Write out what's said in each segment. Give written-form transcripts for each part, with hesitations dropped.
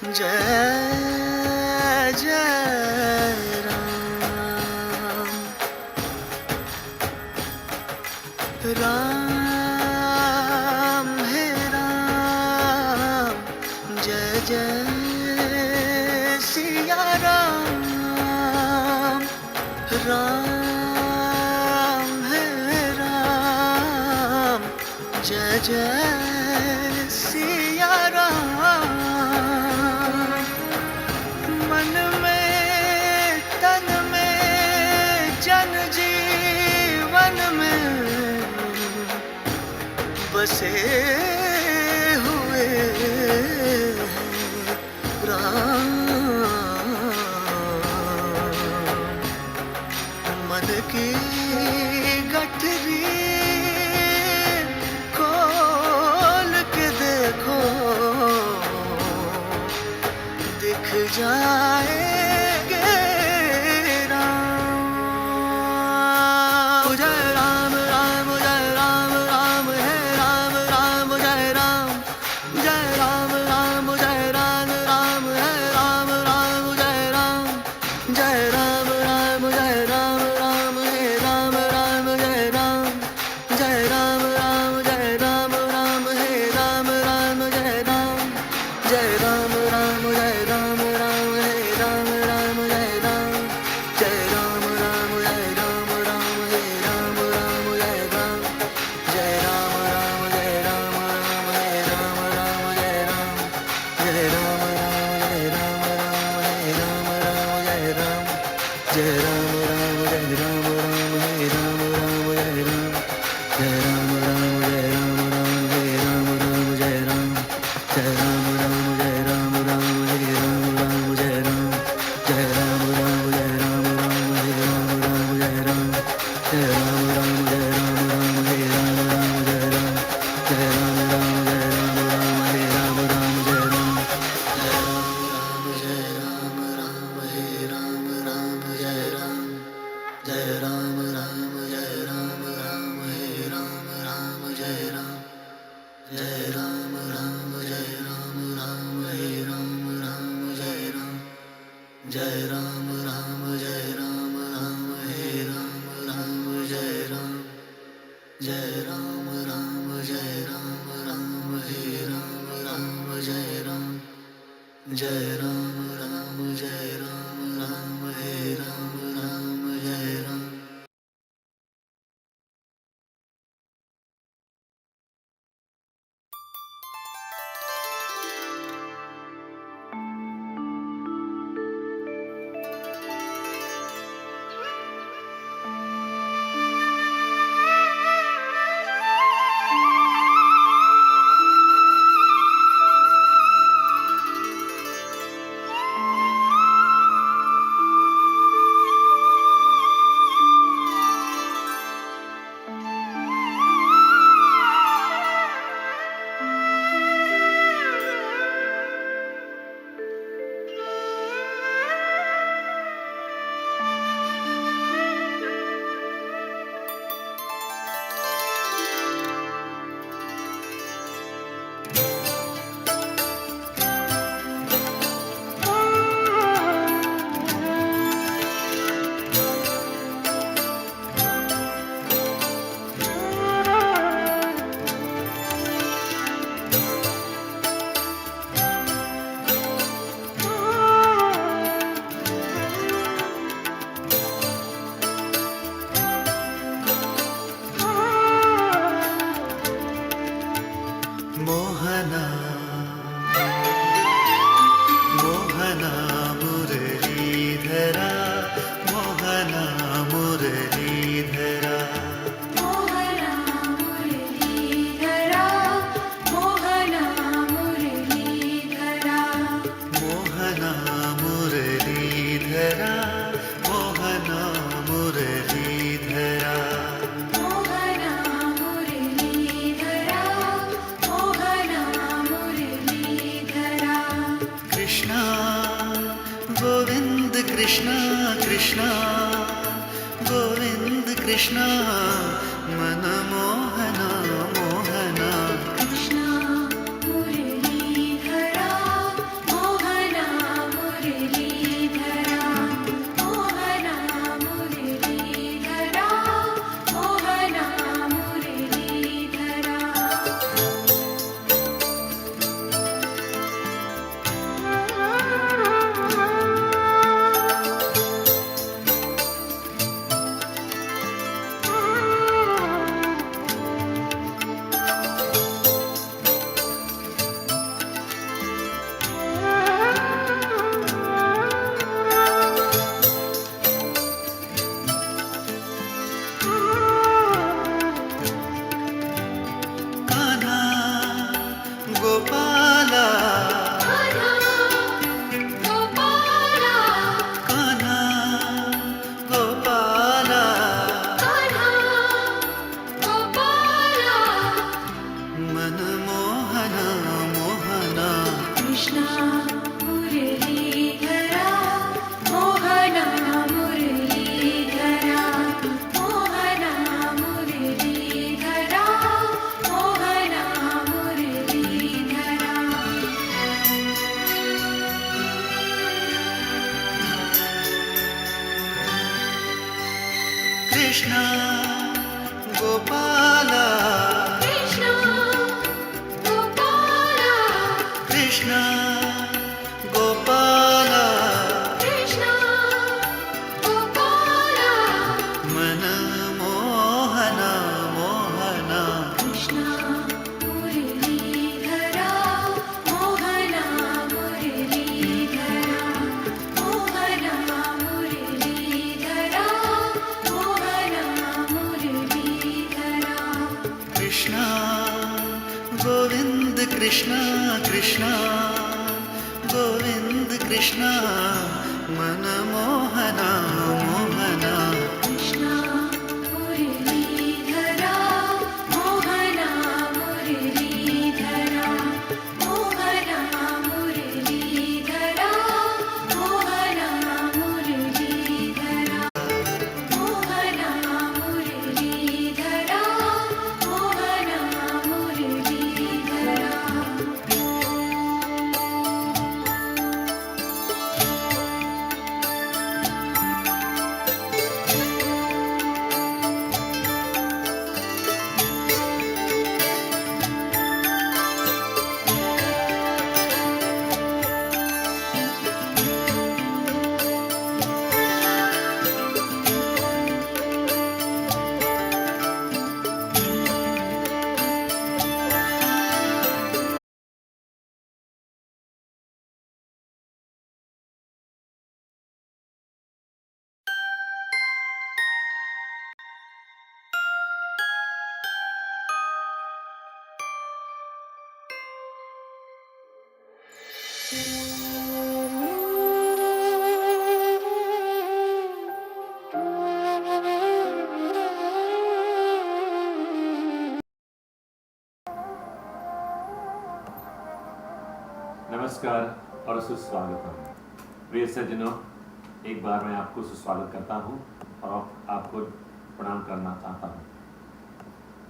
जय जय राम। राम है राम, जय जय सिया राम। राम है राम, जय जय सिया राम। मन में तन में जन जीवन में बसे हुए राम। मन की गठरी खोल के देखो, दिख जाएंगे राम। जय राम राम जय राम, राम है राम, राम जय राम। जय राम राम जय राम, राम है राम, राम जय राम। जय राम राम जय राम, राम है राम, राम जय राम। जय राम राम जय राम, राम है राम, राम जय राम। जय राम राम जय राम, राम है राम, राम जय राम। जय राम राम जय राम, राम है राम, राम जय राम। जय राम राम जय राम, राम है राम, राम जय राम। जय राम राम जय राम, राम है राम, राम जय राम। जय राम राम जय राम, राम है राम, राम जय राम। जय राम राम जय राम, राम है राम, राम जय राम। जय राम राम जय राम, राम है राम, राम जय राम। जय राम राम जय राम, राम है राम, राम जय राम। जय राम राम जय राम, राम है राम, राम जय राम। जय राम राम जय राम, राम है राम, राम जय राम। जय राम जय राम, राम है राम, राम जय राम। जय राम राम जय राम, राम है राम, राम जय राम। जय राम राम जय राम, राम है राम, राम जय राम। जय राम राम जय राम, राम है राम, राम जय राम। जय राम राम जय राम, राम है राम, राम जय राम। जय राम राम जय राम, राम है राम, राम जय Ram. Mohana Mohana मुरलीधरा, Mohana मुरलीधरा। Mohana मुरलीधरा, Mohana मुरलीधरा। Mohana मुरलीधरा, Mohana मुरलीधरा। Mohana मुरलीधरा, Mohana मुरलीधरा। Krishna Govind Krishna, Krishna Govind Krishna, मनमोहना Mohana. Krishna मुरलीधरा, Gopala, Krishna Gopala Krishna Gopala, Krishna Gopala Mana Mohana Mohana, Krishna Muralidhara Mohana Muralidhara Mohana Muralidhara Mohana Muralidhara Krishna Govind Krishna Krishna Govind Krishna, Mana Mohana Mohana, Krishna Muralidhara Mohana Muralidhara Mohana Muralidhara Mohana Muralidhara Mohana Muralidhara Mohana Muralidhara नमस्कार और सुस्वागतम। प्रिय सज्जनों, एक बार मैं आपको सुस्वागत करता हूँ और आपको प्रणाम करना चाहता हूँ।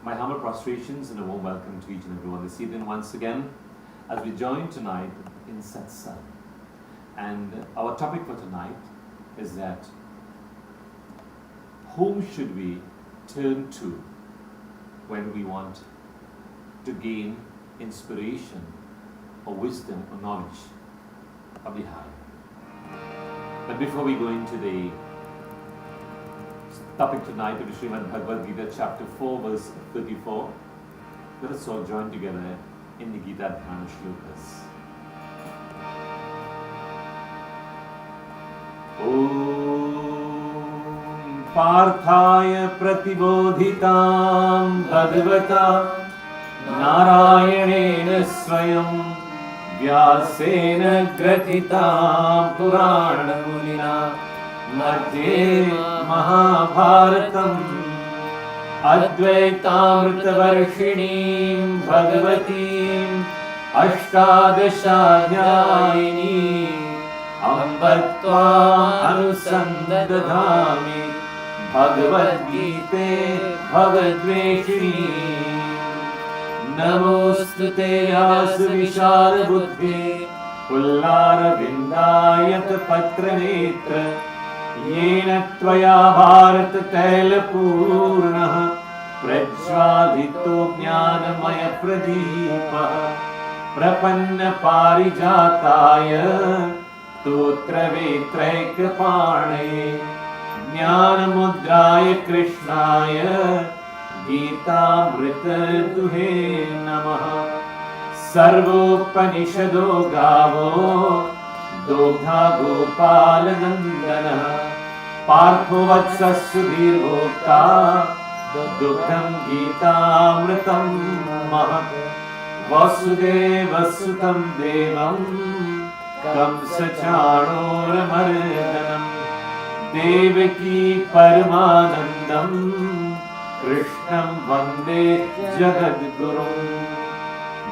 My humble prostrations and a warm welcome to each and everyone this evening once again as we join tonight in Satsang. And our topic for tonight is that whom should we turn to when we want to gain inspiration or wisdom or knowledge of the higher. But before we go into the topic tonight of Srimad Bhagavad Gita chapter 4 verse 34, let us all join together in the Gita Dhyana Shlokas. Om Parthaya Pratibodhitam Bhagavata Narayanena Swayam व्यासेन ग्रथितां पुराणमुनिना मध्ये महाभारतम् अद्वैतामृतवर्षिणीं भगवतीम् अष्टादशाध्यायिनीम् अम्ब त्वाम् अनुसन्दधामि भगवद्गीते भगवद्वेषिणी नमोस्तुते व्यासविशालबुद्धे पुल्लारविन्दायतपत्रनेत्र येन त्वया भारततैलपूर्णः प्रज्वालितो ज्ञानमयप्रदीपः प्रपन्नपारिजाताय स्तोत्रवेत्रैकपाणये ज्ञानमुद्राय कृष्णाय गीतामृतदुहे नमः। सर्वोपनिषदो गावो दोग्धा गोपालनन्दनः पार्थो वत्सः सुधीर्भोक्ता दुग्धं गीतामृतं महत्। वसुदेवसुतं देवं कंसचाणूरमर्दनम् देवकी परमानन्दम् कृष्णं वन्दे जगद्गुरुम्।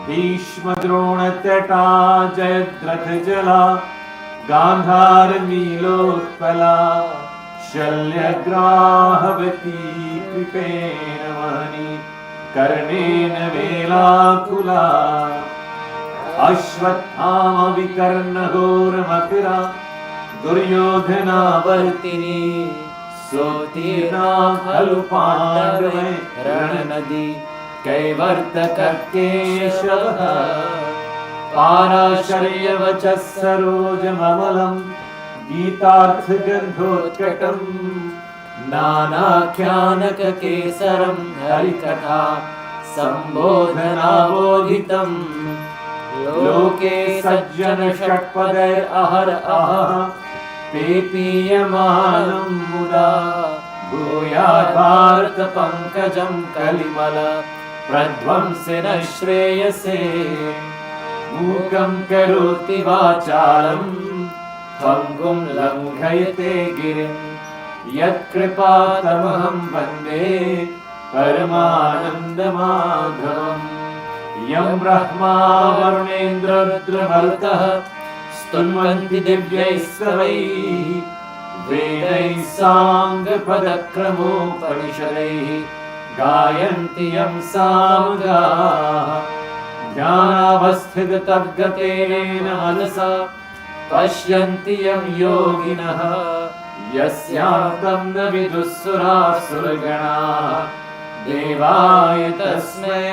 भीष्मद्रोणतटा जयद्रथजला गान्धारनीलोत्पला शल्यग्राहवती कृपेण वहनी कर्णेन वेलाकुला अश्वत्थामविकर्णघोरमकरा दुर्योधनावर्तिनी सोतीर्णा खलु पाण्डवे रणनदी कैवर्तक केशवः पाराशर्यवचः सरोजममलं गीतार्थगन्धोत्कटम् नानाख्यानककेसरं हरिकथा सम्बोधनाबोधितम् लोके सज्जन षट्पदैरहर अहः पेपीयमानं मुदा भूयात् भारत पंकजं कलिमल प्रध्वंसिन श्रेयसे मूकं करोति वाचालं भङ्गुं लङ्घयते गिरिं यत्कृपातमहं वन्दे परमानन्दमाधवम् यं ब्रह्मा वरुणेन्द्र रुद्रमरुतः स्तुन्वन्ति दिव्यैः स्तवैः वेदैः साङ्गपदक्रमोपनिषदैः गायन्ति यं सामगाः ध्यानावस्थिततद्गतेन मनसा पश्यन्ति यं योगिनः यस्यान्तं न विदुःसुरासुरगणाः देवाय तस्मै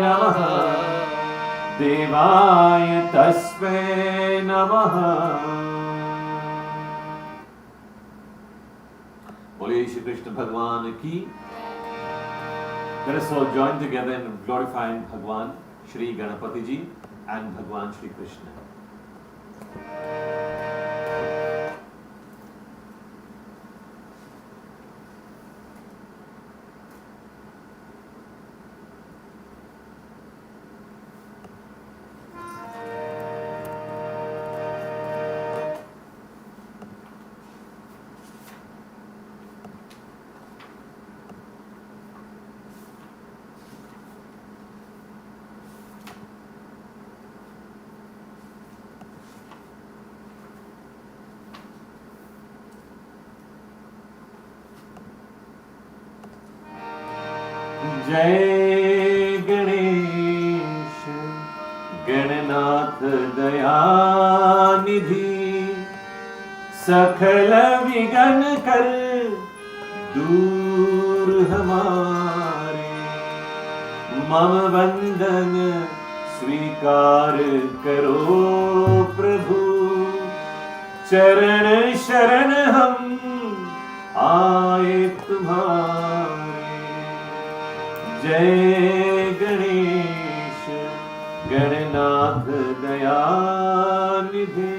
नमः देवाय तस्मै नमः। बोलिए श्री कृष्ण भगवान की। Let us all join together in glorifying Bhagwan Shri Ganapati Ji and Bhagwan Shri Krishna. जय गणेश गणनाथ दयानिधि सकल विघ्न कर दूर हमारे मम वंदन स्वीकार करो प्रभु चरण शरण हम आए तुम्हारे। जय गणेश गणनाथ दयानिधि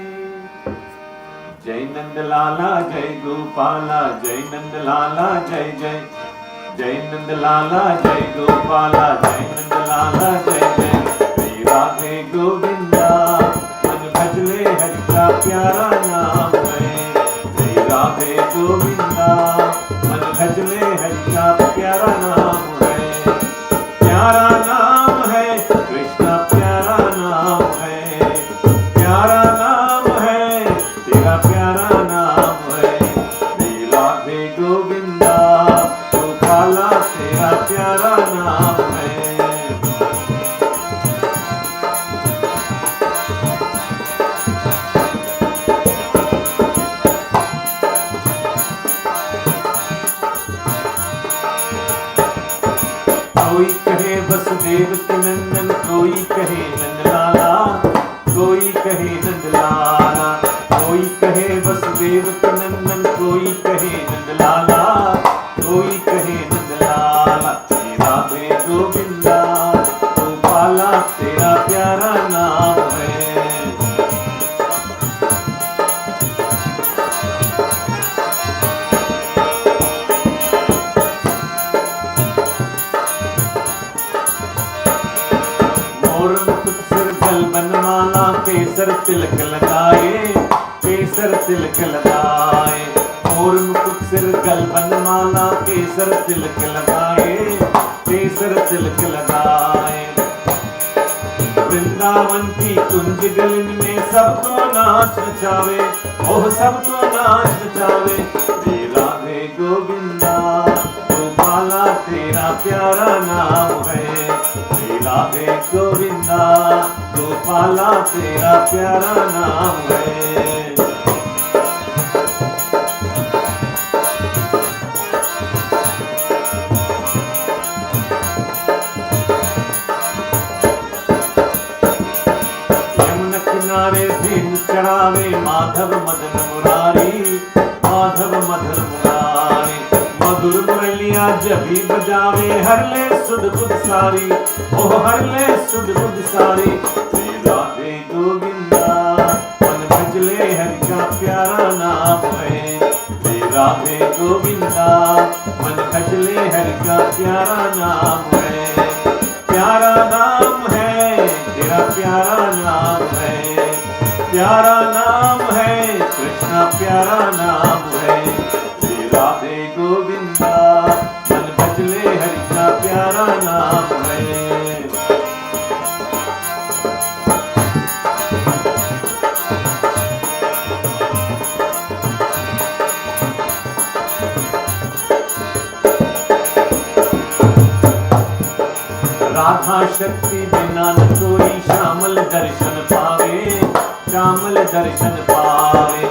जय नंद लाला जय गोपाला जय नंद लाला जय जय जय नंद लाला जय गोपाला जय नंद लाला जय जय जय राधे गोविंदा मन भजले हरि का प्यारा नाम है जय राधे गोविंदा मन भजले हरि का प्यारा नाम है प्यारा नाम है कृष्णा प्यारा नाम है प्यारा नाम है तेरा प्यारा नाम है राधे गोविंदा गोपाला तेरा प्यारा नाम है। कोई कहे वसुदेव के नंदन कोई कहे नंदलाला कोई कहे नंदलाला कोई कहे वसुदेव के नंदन कोई कहे नंदलाला कोई कहे नंदलाला राधे गोविंदा गोपाला तेरा प्यारा नाम है। बनमाला केसर तिलक लगाए केसर तिलक लगाए और मुकुट सिर गल बनमाला केसर तिलक लगाए केसर तिलक लगाए वृंदावन की कुंज गलिन में सबको नाच नचावे ओह सबको नाच नचावे राधे गोविंदा गोपाला तेरा प्यारा नाम है राधे गोविंदा गोपाला तेरा प्यारा नाम है। माधव मदन मुरारी, माधव मदन मुरारी। मधुर मुरलिया जभी बजावे, हर ले सुध बुध सारी, ओह हर ले सुध बुध सारी। श्री राधे गोविंदा मन भजले हरि का प्यारा नाम है। श्री राधे गोविंदा मन भजले हरि का प्यारा नाम है। प्यारा नाम है तेरा, प्यारा नाम है, प्यारा नाम है कृष्णा, प्यारा नाम है। श्री राधे गोविंदा मन भजले हरि का प्यारा नाम है। राधा शक्ति बिना न कोई श्यामल दर्शन पावे, श्यामल दर्शन पावे।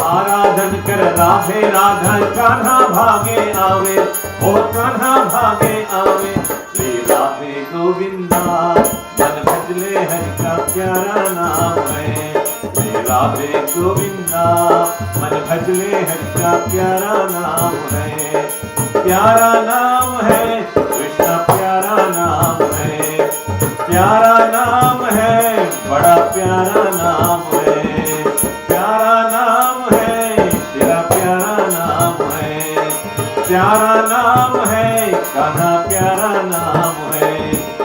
आराधन कर राधे राधा, कान्हा भागे आवे, ओ कान्हा भागे आवे। श्री राधे गोविंदा मन भजले हरि का प्यारा नाम है। श्री राधे गोविंदा मन भजले हरि का प्यारा नाम है। प्यारा नाम है कृष्ण, प्यारा नाम है, प्यारा नाम है, बड़ा प्यारा नाम है। प्यारा नाम है तेरा, प्यारा नाम है, प्यारा नाम है कान्हा, प्यारा नाम है।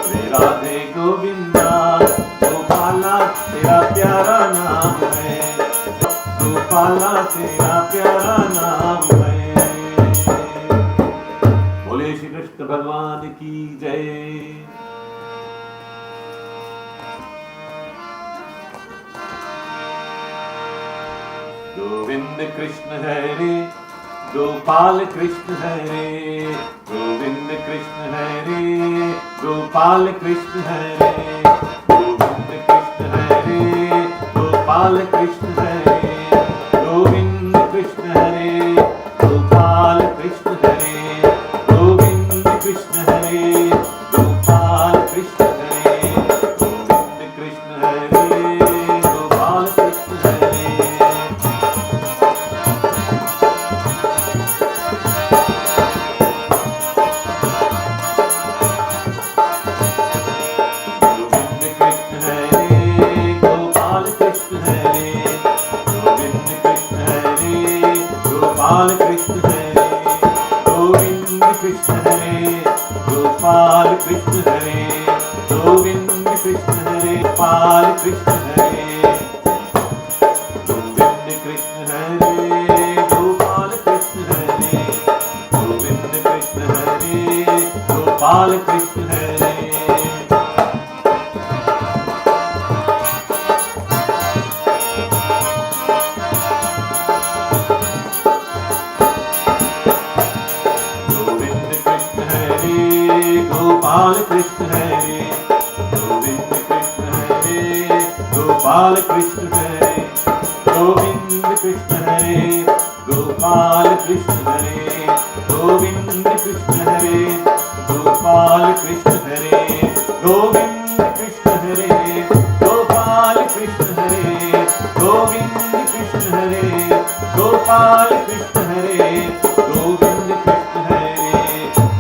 श्री राधे गोविंदा गोपाला तेरा प्यारा नाम है, गोपाला तेरा प्यारा नाम है। बोले श्री कृष्ण भगवान की जय। गोविंद कृष्ण हरे, गोपाल कृष्ण हरे, गोविंद कृष्ण हरे, गोपाल कृष्ण हरे, गोविंद कृष्ण हरे, गोपाल कृष्ण हरे, गोविंद कृष्ण हरे, गोपाल कृष्ण हरे, गोविंद कृष्ण हरे, गोपाल कृष्ण हरे, गोविंद कृष्ण हरे, गोपाल कृष्ण हरे। गोपाल कृष्ण हरे, गोविंद कृष्ण हरे, गोपाल कृष्ण हरे, गोविंद कृष्ण हरे, गोपाल कृष्ण हरे, गोविंद कृष्ण हरे, गोपाल कृष्ण हरे, गोविंद कृष्ण हरे, गोपाल कृष्ण हरे। गोपाल कृष्ण हरे, गोविंद कृष्ण हरे, गोपाल कृष्ण हरे, गोविंद कृष्ण हरे, गोपाल कृष्ण हरे, गोविंद कृष्ण हरे, गोपाल कृष्ण हरे, गोविंद कृष्ण हरे, गोपाल कृष्ण हरे, गोविंद कृष्ण हरे, गोपाल कृष्ण हरे, गोविंद कृष्ण हरे,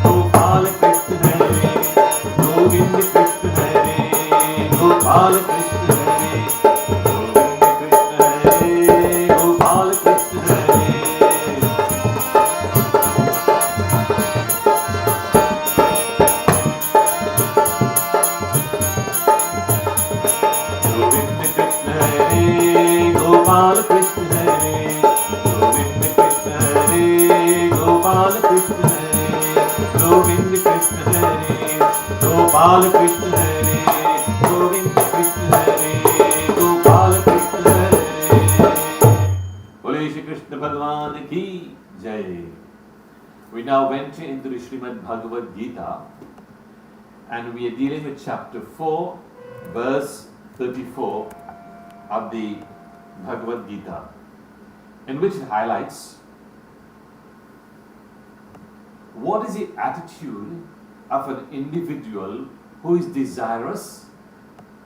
गोपाल कृष्ण हरे, गोविंद कृष्ण हरे, गोपाल कृष्ण हरे, गोविंद कृष्ण हरे, गोपाल कृष्ण हरे। गोविंद कृष्ण हरे, गोपाल कृष्ण हरे, गोविंद कृष्ण हरे, गोपाल कृष्ण हरे, गोविंद कृष्ण हरे, गोपाल कृष्ण हरे, गोविंद कृष्ण हरे, गोपाल कृष्ण हरे। बोले श्री कृष्ण भगवान की जय। We now venture into the Srimad Bhagavad Gita and we are dealing with chapter 4, verse 34 of the Bhagavad Gita, in which it highlights what is the attitude of an individual who is desirous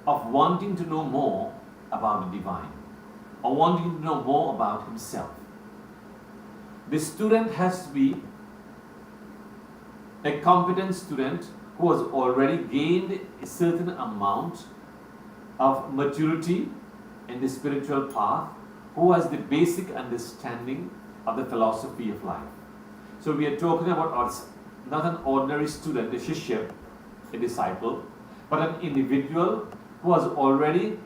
of wanting to know more about the divine. or wanting to know more about himself. The student has to be a competent student who has already gained a certain amount of maturity in the spiritual path, who has the basic understanding of the philosophy of life. So we are talking about not an ordinary student, a shishya, a disciple, but an individual who has already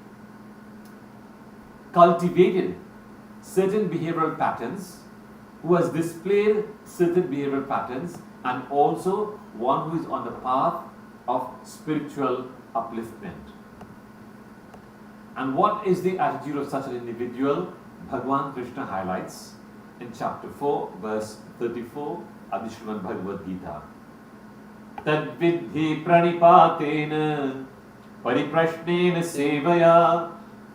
cultivated certain behavioral patterns, who has displayed certain behavioral patterns, and also one who is on the path of spiritual upliftment. And what is the attitude of such an individual? Bhagavan Krishna highlights in chapter 4, verse 34 of the Srimad Bhagavad Gita. Tad vidhi pranipatena pariprashnena sevaya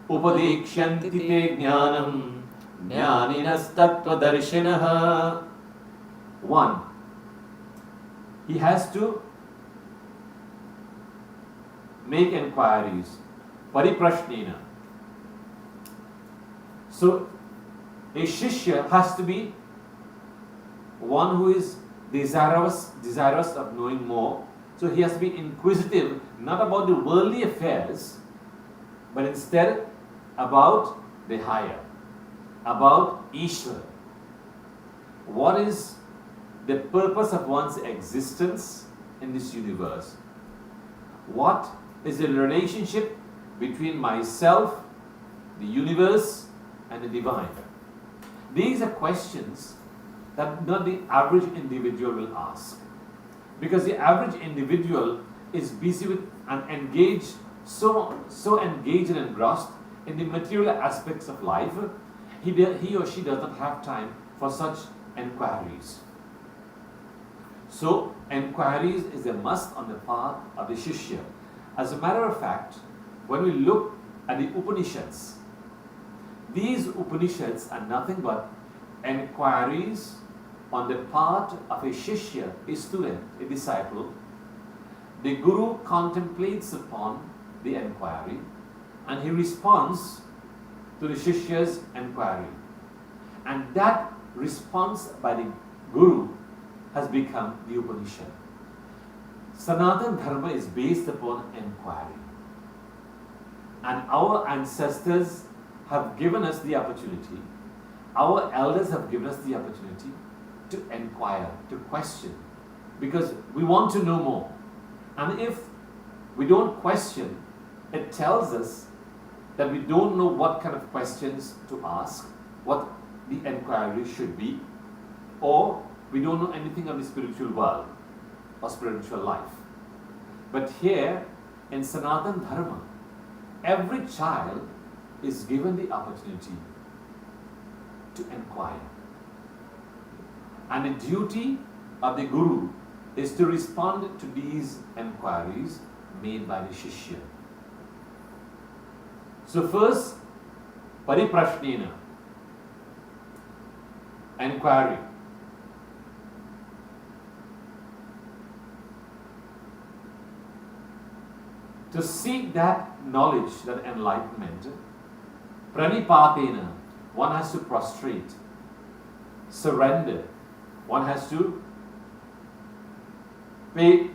upadikshyanti te jnanam jnaninas tattva darshinaha. 1. He has to make inquiries. Pariprashnena. So, a shishya has to be one who is desirous of knowing more. So he has to be inquisitive, not about the worldly affairs, but instead about the higher, about Ishvara. What is the purpose of one's existence in this universe? What is the relationship between myself, the universe, and the divine? These are questions that not the average individual will ask. Because the average individual is busy with and engaged, so engaged and engrossed in the material aspects of life, he or she does not have time for such enquiries. So, enquiries is a must on the part of the shishya. As a matter of fact, when we look at the Upanishads, these Upanishads are nothing but enquiries on the part of a shishya, a student, a disciple. The guru contemplates upon the enquiry and he responds to the shishya's enquiry. And that response by the guru has become the Upanishad. Sanatana Dharma is based upon enquiry. And our ancestors have given us the opportunity, our elders have given us the opportunity to inquire, to question, because we want to know more. And if we don't question, it tells us that we don't know what kind of questions to ask, what the inquiry should be, or we don't know anything of the spiritual world or spiritual life. But here in Sanatana Dharma, every child is given the opportunity to inquire. And the duty of the guru is to respond to these inquiries made by the shishya. So first, pariprashnena, inquiry. To seek that knowledge, that enlightenment, pranipatena, one has to prostrate, surrender, one has to pay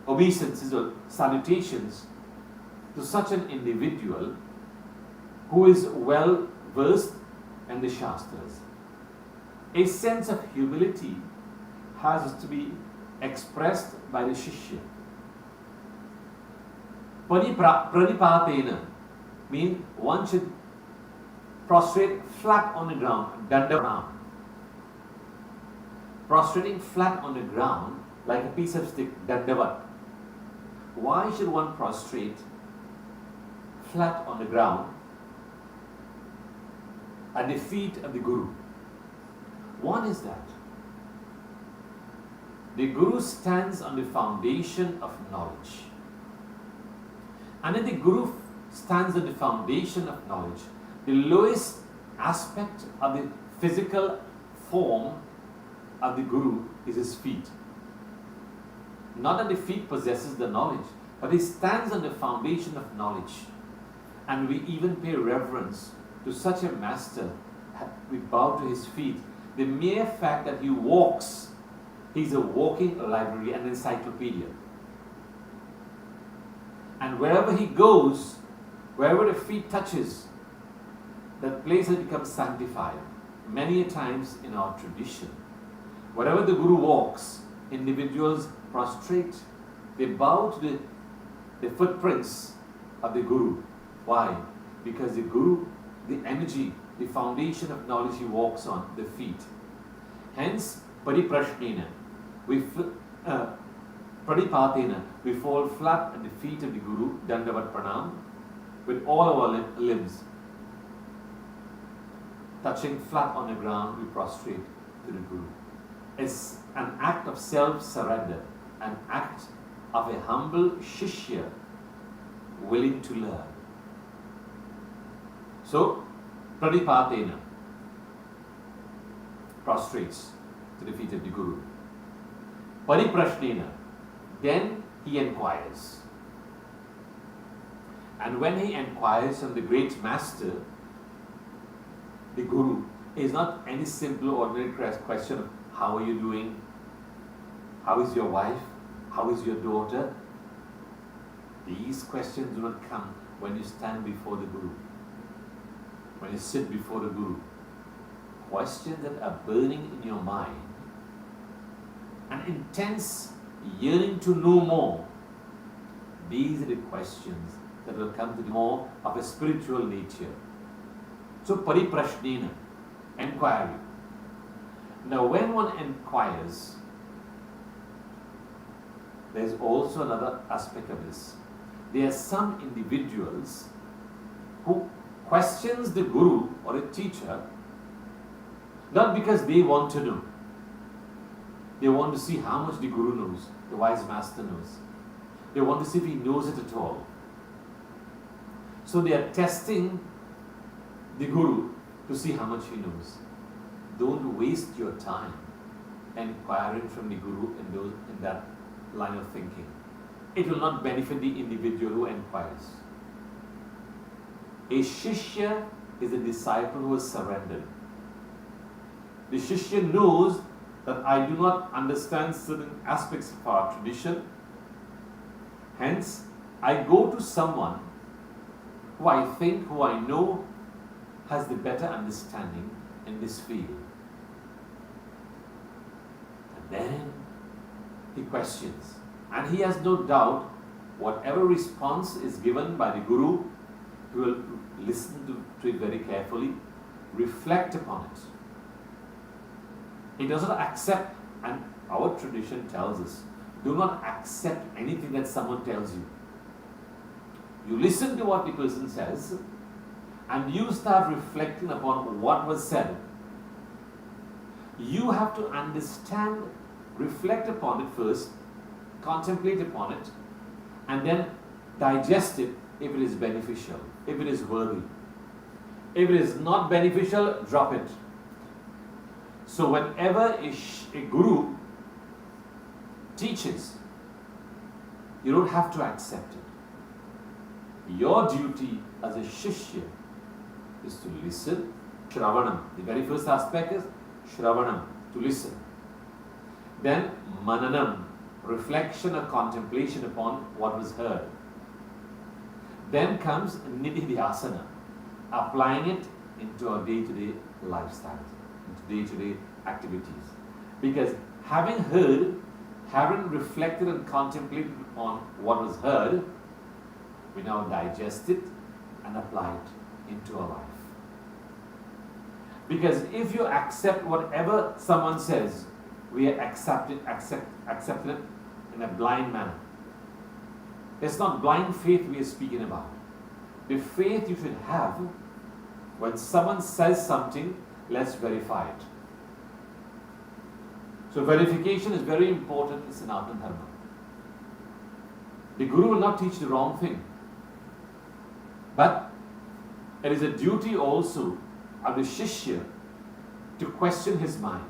obeisances or salutations to such an individual who is well versed in the Shastras. A sense of humility has to be expressed by the shishya. Pranipatena means one should prostrate flat on the ground, dandavam. Prostrating flat on the ground like a piece of stick, dandavat. Why should one prostrate flat on the ground at the feet of the Guru? One is that the Guru stands on the foundation of knowledge. And if the Guru stands on the foundation of knowledge, the lowest aspect of the physical form of the Guru is his feet. Not that the feet possesses the knowledge, but he stands on the foundation of knowledge. And we even pay reverence to such a master, we bow to his feet. The mere fact that he walks, he's a walking library, an encyclopedia. And wherever he goes, wherever the feet touches, that place has become sanctified. Many a times in our tradition, wherever the Guru walks, individuals prostrate. They bow to the footprints of the Guru. Why? Because the Guru, the energy, the foundation of knowledge he walks on, the feet. Hence, pariprashnena, pradipatena, we fall flat at the feet of the Guru, dandavat pranam, with all our limbs. Touching flat on the ground, we prostrate to the Guru. It's an act of self-surrender, an act of a humble shishya willing to learn. So, pradipatena prostrates to the feet of the Guru. Pariprashnena, then he inquires. And when he inquires from the great master, the Guru, is not any simple ordinary question of how are you doing? How is your wife? How is your daughter? These questions do not come when you stand before the Guru, when you sit before the Guru. Questions that are burning in your mind, an intense yearning to know more. These are the questions that will come to the more of a spiritual nature. So pariprashnena, inquiry. Now when one inquires, there's also another aspect of this. There are some individuals who questions the Guru or a teacher not because they want to know. They want to see how much the Guru knows, the wise master knows. They want to see if he knows it at all. So they are testing the Guru to see how much he knows. Don't waste your time inquiring from the Guru in that line of thinking. It will not benefit the individual who inquires. A Shishya is a disciple who has surrendered. The Shishya knows that I do not understand certain aspects of our tradition. Hence, I go to someone who I think, who I know has the better understanding in this field. And then he questions. And he has no doubt whatever response is given by the Guru, he will listen to it very carefully, reflect upon it. He does not accept, and our tradition tells us, do not accept anything that someone tells you. You listen to what the person says, and you start reflecting upon what was said. You have to understand, reflect upon it first, contemplate upon it, and then digest it if it is beneficial, if it is worthy. If it is not beneficial, drop it. So whenever a Guru teaches, you don't have to accept it. Your duty as a Shishya is to listen. Shravanam. The very first aspect is Shravanam, to listen. Then Mananam, reflection or contemplation upon what was heard. Then comes Nididhyasana, applying it into our day-to-day lifestyle, into day-to-day activities. Because having heard, having reflected and contemplated on what was heard, we now digest it and apply it into our life. Because if you accept whatever someone says, we are accepting it in a blind manner. It's not blind faith we are speaking about. The faith you should have when someone says something, let's verify it. So verification is very important in Sanatana Dharma. The Guru will not teach the wrong thing. But it is a duty also of the Shishya to question his mind,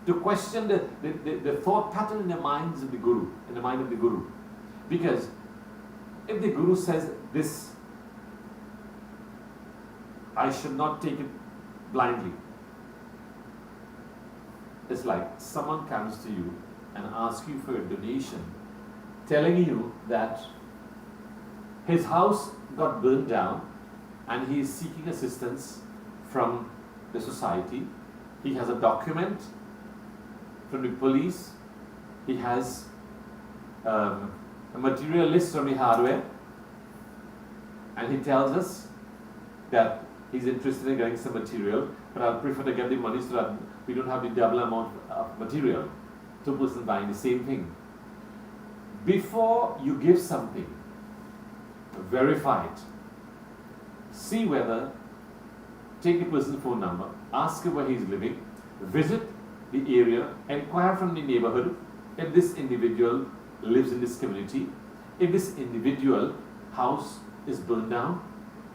to question the thought pattern in the minds of the Guru, in the mind of the Guru. Because if the Guru says this, I should not take it blindly. It's like someone comes to you and asks you for a donation, telling you that his house got burned down and he is seeking assistance from the society. He has a document from the police. He has a material list from the hardware, and he tells us that he's interested in getting some material, but I'll prefer to get the money so that we don't have the double amount of material. Two persons buying the same thing. Before you give something, verify it. See whether, take the person's phone number, ask him where he's living, visit the area, inquire from the neighborhood if this individual lives in this community, if this individual house is burned down,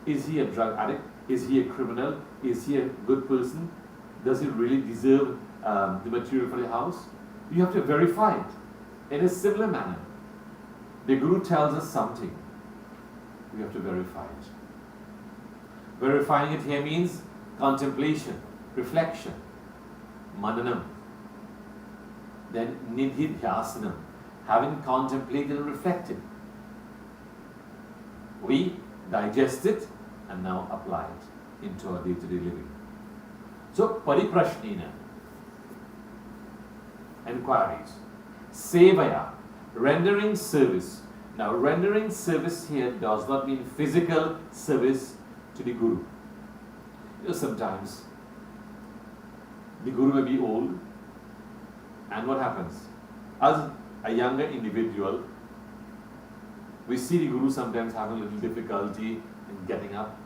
is he a drug addict, is he a criminal, is he a good person, does he really deserve the material for the house? You have to verify it. In a similar manner, the Guru tells us something, we have to verify it. Verifying it here means contemplation, reflection, mananam, then nidhidhyasanam, having contemplated and reflected. We digest it and now apply it into our day-to-day living. So, pariprashnena, enquiries. Sevaya, rendering service. Now, rendering service here does not mean physical service to the Guru. You know, sometimes the Guru may be old, and what happens? As a younger individual, we see the Guru sometimes having a little difficulty in getting up.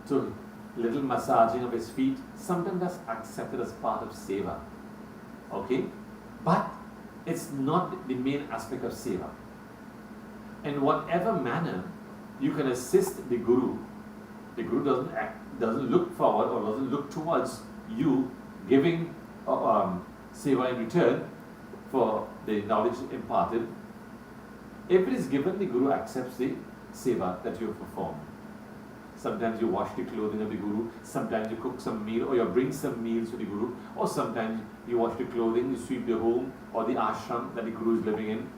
So, little massaging of his feet, sometimes that's accepted as part of seva. Okay? But it's not the main aspect of seva. In whatever manner you can assist the Guru doesn't look forward or doesn't look towards you giving seva in return for the knowledge imparted. If it is given, the Guru accepts the seva that you have performed. Sometimes you wash the clothing of the Guru, sometimes you cook some meal or you bring some meals to the Guru, or sometimes you wash the clothing, you sweep the home or the ashram that the Guru is living in.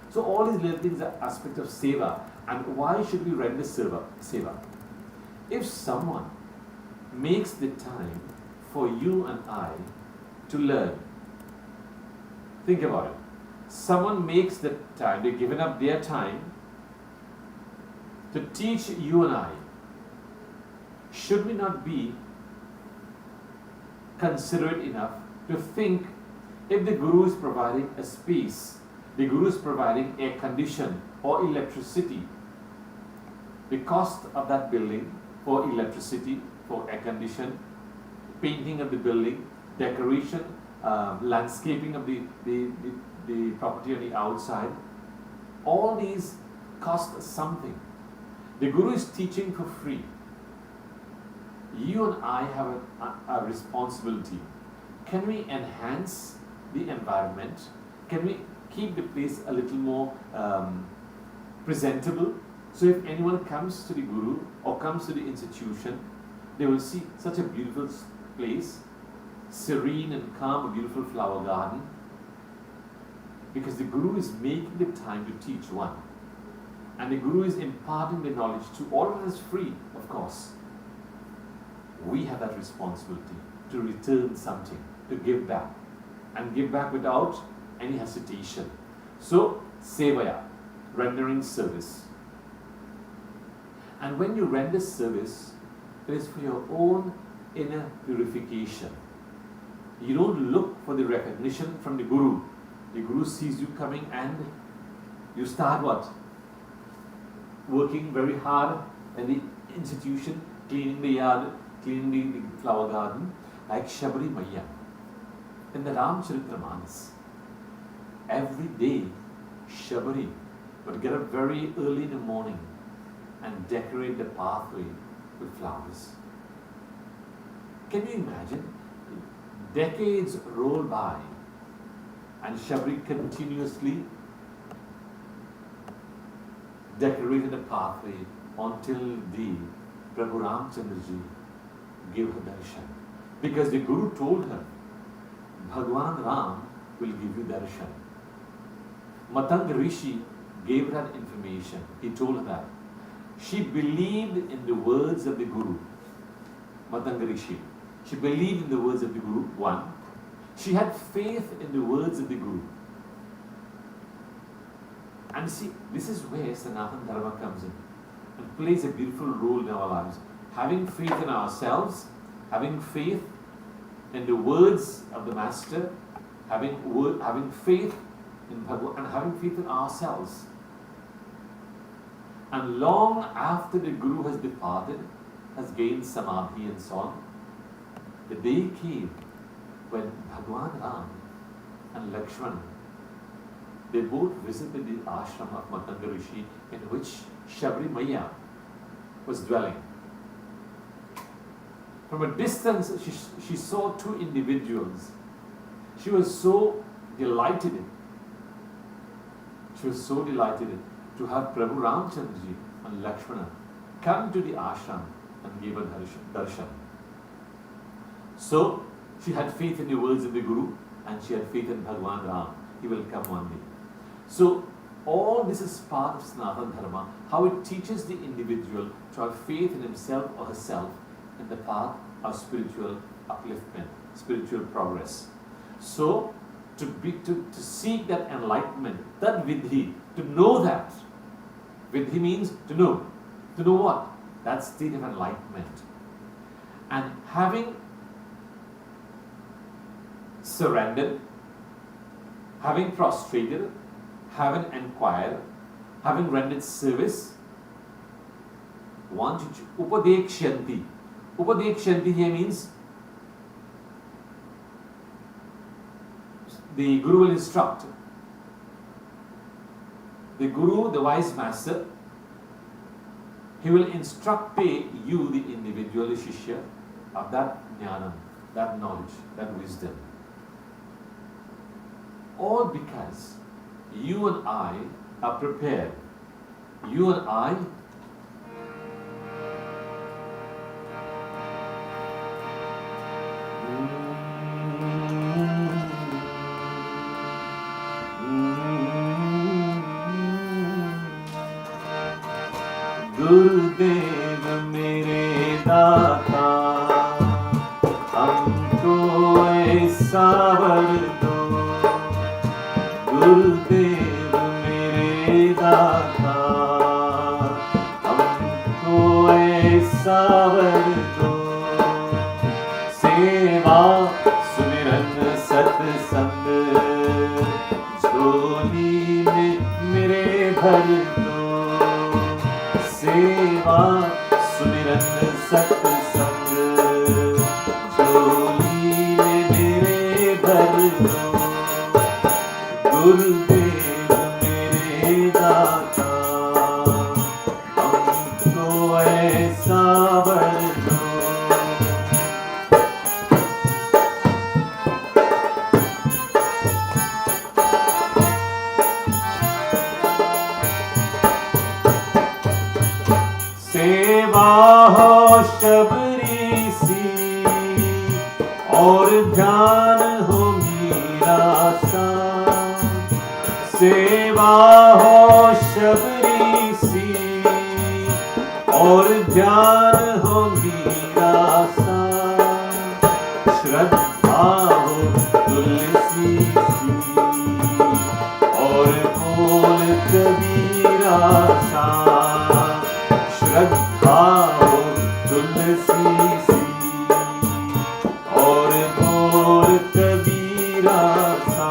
So all these little things are aspects of seva. And why should we render seva? If someone makes the time for you and I to learn, think about it. Someone makes the time, they've given up their time to teach you and I. Should we not be considerate enough to think, if the Guru is providing a space, the Guru is providing air condition or electricity, the cost of that building for electricity, for air condition, painting of the building, decoration, landscaping of the property on the outside, all these cost something. The Guru is teaching for free. You and I have a responsibility. Can we enhance the environment? Can we keep the place a little more presentable? So if anyone comes to the Guru or comes to the institution, they will see such a beautiful place, serene and calm, a beautiful flower garden, because the Guru is making the time to teach one. And the Guru is imparting the knowledge to all of us free, of course. We have that responsibility to return something, to give back, and give back without any hesitation. So, sevaya, rendering service. And when you render service, it is for your own inner purification. You don't look for the recognition from the Guru. The Guru sees you coming and you start what? Working very hard in the institution, cleaning the yard, cleaning the flower garden, like Shabari Maya in the Ramcharitra-manas. Every day, Shabari would get up very early in the morning and decorate the pathway with flowers. Can you imagine? Decades roll by and Shabari continuously decorated the pathway until the Prabhu Ramchandraji give her darshan. Because the Guru told her, Bhagwan Ram will give you darshan. Matanga Rishi gave her information. He told her that. She believed in the words of the Guru. Matanga Rishi. She believed in the words of the Guru, one. She had faith in the words of the Guru. And see, this is where Sanatana Dharma comes in and plays a beautiful role in our lives. Having faith in ourselves, having faith in the words of the Master, having faith in Bhagwan, and having faith in ourselves. And long after the Guru has departed, has gained samadhi and so on, the day came when Bhagwan Ram and Lakshman, they both visited the ashram of Matanga Rishi, in which Shabri Maya was dwelling. From a distance, she saw two individuals. She was so delighted. She was so delighted to have Prabhu Ramchandraji and Lakshmana come to the ashram and give her darshan. So, she had faith in the words of the Guru and she had faith in Bhagwan Ram. He will come one day. So, all this is part of Sanatana Dharma, how it teaches the individual to have faith in himself or herself in the path of spiritual upliftment, spiritual progress. So, to seek that enlightenment, that vidhi, to know that. Vidhi means to know. To know what? That state of enlightenment. And having surrendered, having prostrated, having inquired, having rendered service, one upadekshanti. Upadekshanti here means the Guru will instruct. The Guru, the wise master, he will instruct you, the individual shishya, of that jnanam, that knowledge, that wisdom. All because you and I are prepared. You and I गुरुदेव मेरे दाता हमको ऐसा वर दो गुरुदेव मेरे दाता हमको ऐसा वर दो सेवा सुमिरन सत्संग झोली में मेरे भर दो सेवा सुमिरन सत्संग झोली में मेरे भर दो गुरुदेव मेरे दाता हमको ऐसा वर दो सेवा हो शबरी सी और ध्यान हो मीरा सा सेवा हो शबरी सी और ध्यान हो मीरा सा श्रद्धा हो तुलसी सी और बोल कबीरा सा श्रद्धा हो तुलसी सी और बोल कबीरा सा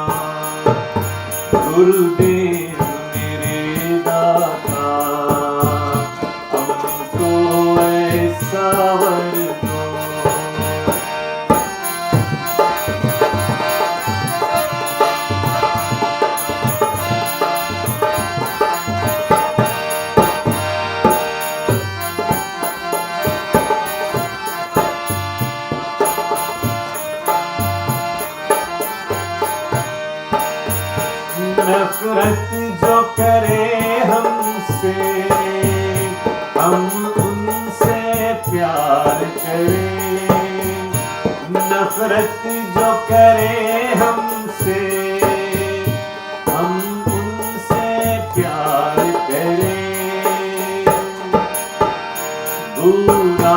गुरुदेव मेरे दाता हमको ऐसा वर दो नफरत जो करे हमसे हम उनसे प्यार करें नफरत जो करे हमसे, हम उनसे प्यार करें। बुरा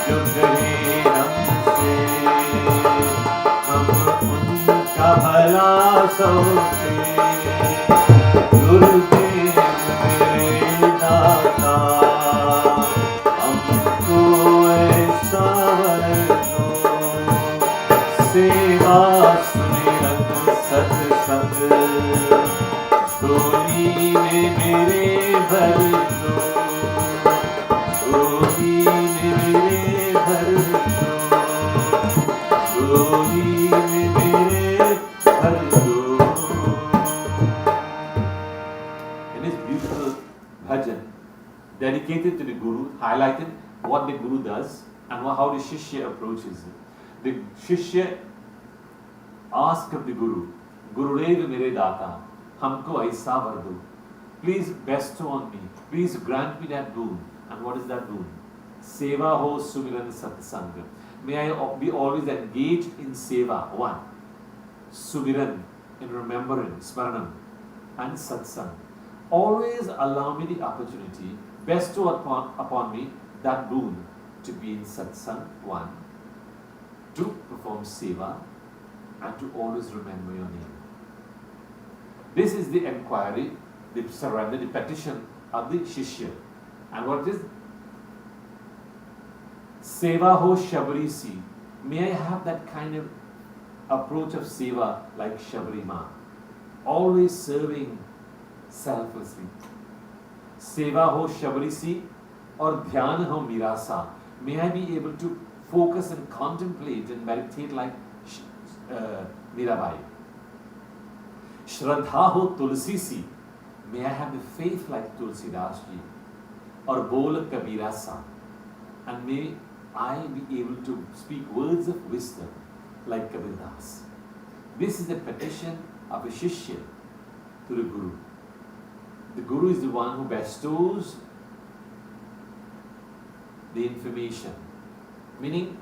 जो करे हमसे, हम उनका भला सोचें। गुरुदेव मेरे दाता, हमको ऐसा वर दो। सेवा सुमिरन सत्संग, झोली में मेरे भर दो। झोली में मेरे भर दो। झोली में मेरे भर दो। In his beautiful bhajan dedicated to the Guru, highlighted what the Guru does and how the Shishya approaches it. The Shishya asks of the Guru, Gurudev mere data, humko aisa var do. Please bestow on me, please grant me that boon. And what is that boon? Seva ho sumiran satsang. May I be always engaged in seva. One, sumiran, in remembering, smaranam, and satsang. Always allow me the opportunity, bestow upon me that boon to be in satsang. One, to perform seva, and to always remember your name. This is the inquiry, the surrender, the petition of the Shishya. And what is? Seva ho Shabari si. May I have that kind of approach of seva like Shabari Ma. Always serving selflessly. Seva ho Shabari si or Dhyan ho Mirasa. May I be able to focus and contemplate and meditate like Mirabai. Shraddha ho Tulsi si. May I have the faith like Tulsi Das ji. Or Bol Kabira sa. And may I be able to speak words of wisdom like Kabir Das. This is the petition of a Shishya to the Guru. The Guru is the one who bestows the information, meaning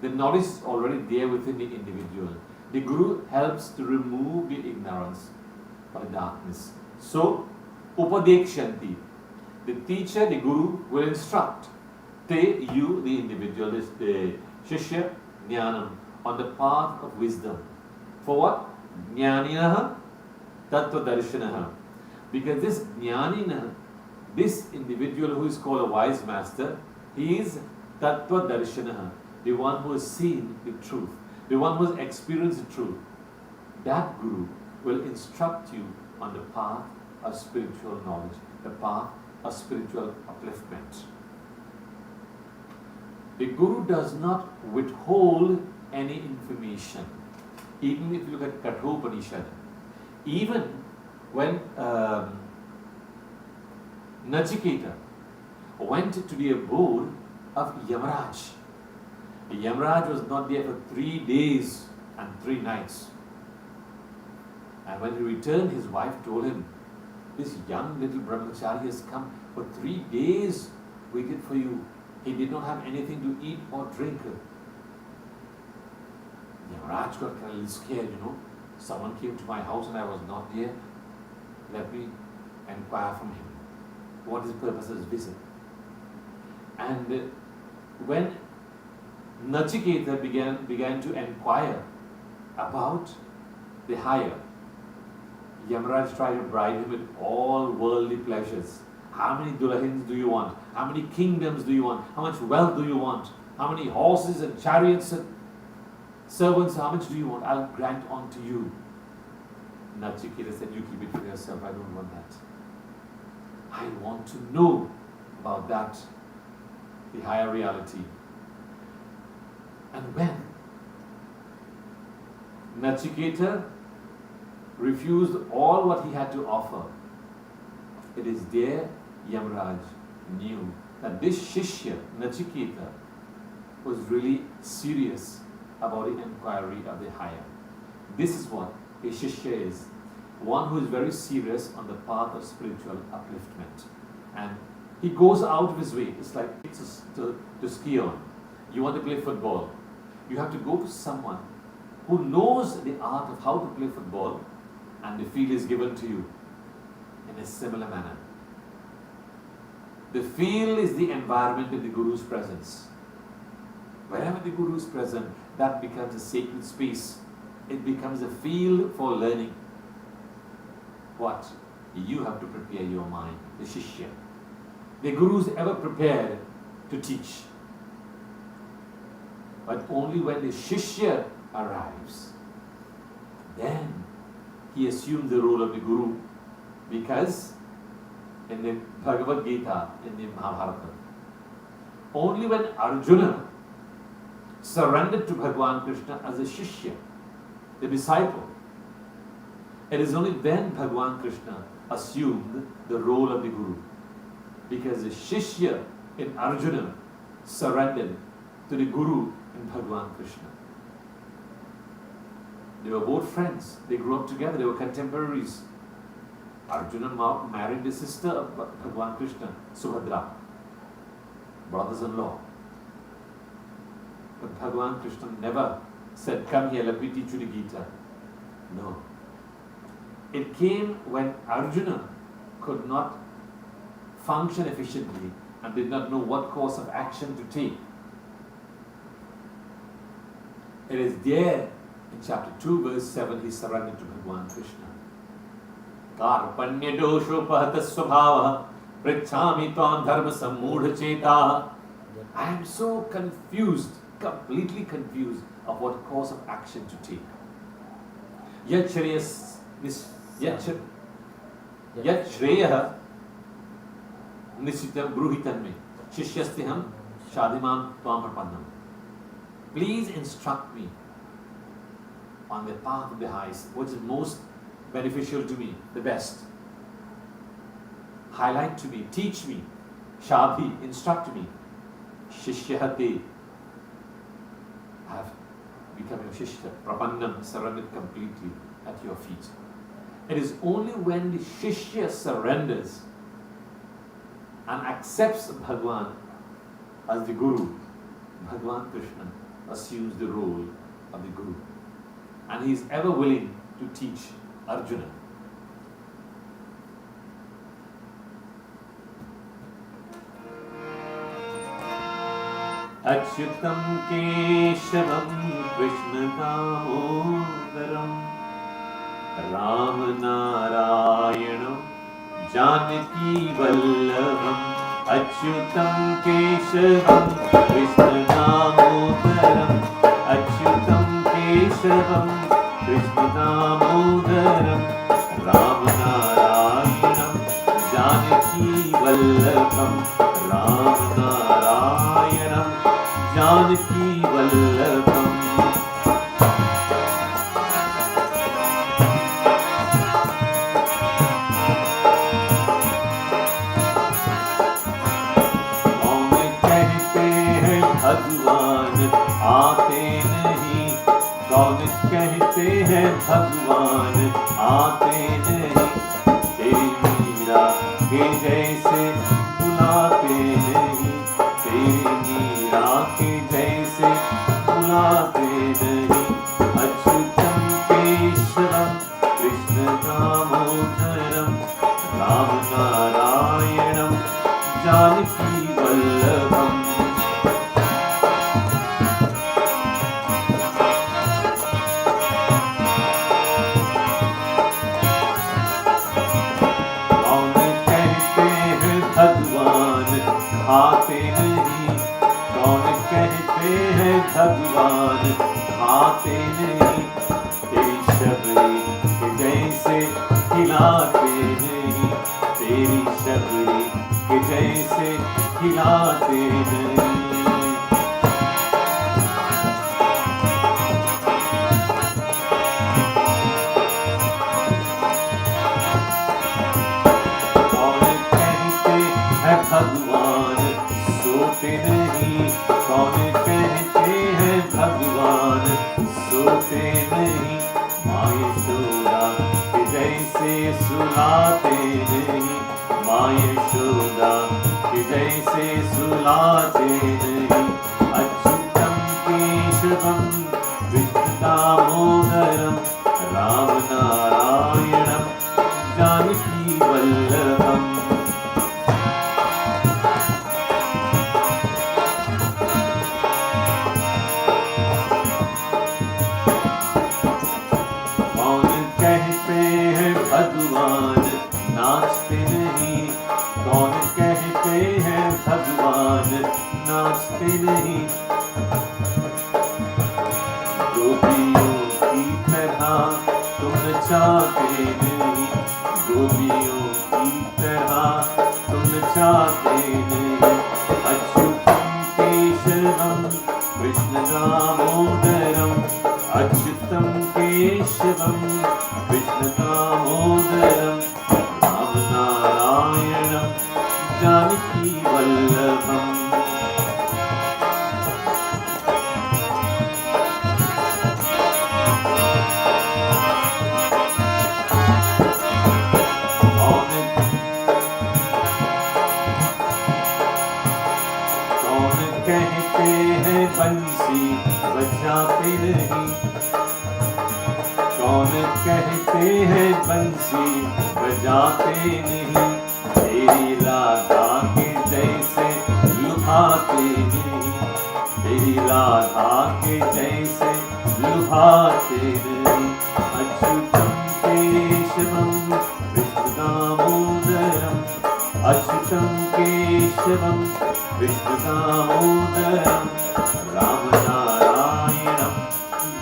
the knowledge is already there within the individual. The Guru helps to remove the ignorance or the darkness. So, Upadekshanti, the teacher, the Guru will instruct you, the individual, the Shishya, Jnanam, on the path of wisdom. For what? Jnaninaha Tattva Darshanaha. Because this Jnaninaha, this individual who is called a wise master, he is Tattva Darshanaha, the one who has seen the truth, the one who has experienced the truth. That Guru will instruct you on the path of spiritual knowledge, the path of spiritual upliftment. The Guru does not withhold any information. Even if you look at Kathopanishad, even when Nachiketa went to the abode of Yamaraj, Yamaraj was not there for 3 days and 3 nights. And when he returned, his wife told him, this young little brahmachari has come for 3 days, waited for you. He did not have anything to eat or drink. Yamaraj got kind of a little scared, Someone came to my house and I was not there. Let me inquire from him. What is the purpose of his visit? And when Nachiketa began to inquire about the higher, Yamaraj tried to bribe him with all worldly pleasures. How many dulahins do you want? How many kingdoms do you want? How much wealth do you want? How many horses and chariots and servants? How much do you want? I'll grant unto you. Nachiketa said, you keep it for yourself. I don't want that. I want to know about that, the higher reality. And when Nachiketa refused all what he had to offer, it is there Yamaraj knew that this Shishya, Nachiketa, was really serious about the inquiry of the higher. This is what a Shishya is. One who is very serious on the path of spiritual upliftment. And he goes out of his way. It's like to ski on. You want to play football. You have to go to someone who knows the art of how to play football, and the field is given to you in a similar manner. The field is the environment of the Guru's presence. Wherever the Guru is present, that becomes a sacred space. It becomes a field for learning. What? You have to prepare your mind, the Shishya. The Guru is ever prepared to teach. But only when the Shishya arrives, then he assumes the role of the Guru, because in the Bhagavad Gita, in the Mahabharata, only when Arjuna surrendered to Bhagavan Krishna as a Shishya, the disciple, it is only then Bhagavan Krishna assumed the role of the Guru, because the Shishya in Arjuna surrendered to the Guru in Bhagavan Krishna. They were both friends. They grew up together. They were contemporaries. Arjuna married the sister of Bhagavan Krishna, Subhadra, brothers-in-law. But Bhagavan Krishna never said, "Come here, let me teach you the Gita." No. It came when Arjuna could not function efficiently and did not know what course of action to take. It is there in chapter 2, verse 7, he surrendered to Bhagavan Krishna. Karpanya doshopahata svabhava prichhami tvam dharma sammudha cheta. I am so confused, completely confused of what course of action to take. Yat shreyah nisitam bruhitan me shishyastiham shadimam tvam prapannam. Please instruct me on the path of the highest, what is most beneficial to me, the best. Highlight to me, teach me, Shadhi, instruct me. Shishyahati, I have become your Shishya, Prapannam, surrendered completely at your feet. It is only when the Shishya surrenders and accepts Bhagwan as the Guru, Bhagwan Krishna assumes the role of the Guru. And he is ever willing to teach Arjuna. Achyutam Keshavam Krishna Damodaram Ram Narayanam Janaki Vallabham Achyutam Keshavam Krishna Damodaram Achyutam Keshavam Krishna Damodaram Ram Narayanam Janaki Vallabham Ram Narayanam Janaki Vallabham. भगवान आते नहीं, कौन कहते हैं भगवान आते नहीं, तेरी मीरा के जैसे बुलाते नहीं, तेरी मीरा के जैसे बुलाते नहीं। अच्युतम केशवम कृष्ण दामोदरम राम नारायणम जानकी वल्लभम। आते नहीं, कौन कहते हैं भगवान आते नहीं, तेरी शबरी के जैसे खिलाते नहीं, तेरी शबरी के जैसे खिलाते नहीं। भगवान सोते नहीं, कौन कहते हैं भगवान सोते नहीं, माँ यशोदा के जैसे सुलाते नहीं, माँ यशोदा के जैसे सुलाते नहीं। अच्युतम केशवम कृष्ण दामोदरम कहते हैं भगवान नाचते नहीं, गोपियों की तरह तुम नचाते नहीं, गोपियों की तरह तुम नचाते नहीं। अच्युतम केशवम कृष्ण दामोदरम, अच्युतम केशवम कृष्ण दामोदरम, राम नारायणम जानकी वल्लभम। कहते हैं बंसी बजाते नहीं, कौन कहते हैं बंसी बजाते नहीं, तेरी राधा के जैसे लुभाते नहीं, तेरी राधा के जैसे लुभाते नहीं। अच्युतम केशवम कृष्ण दामोदरम, अच्युतम केशवम कृष्ण दामोदरम, राम नारायणम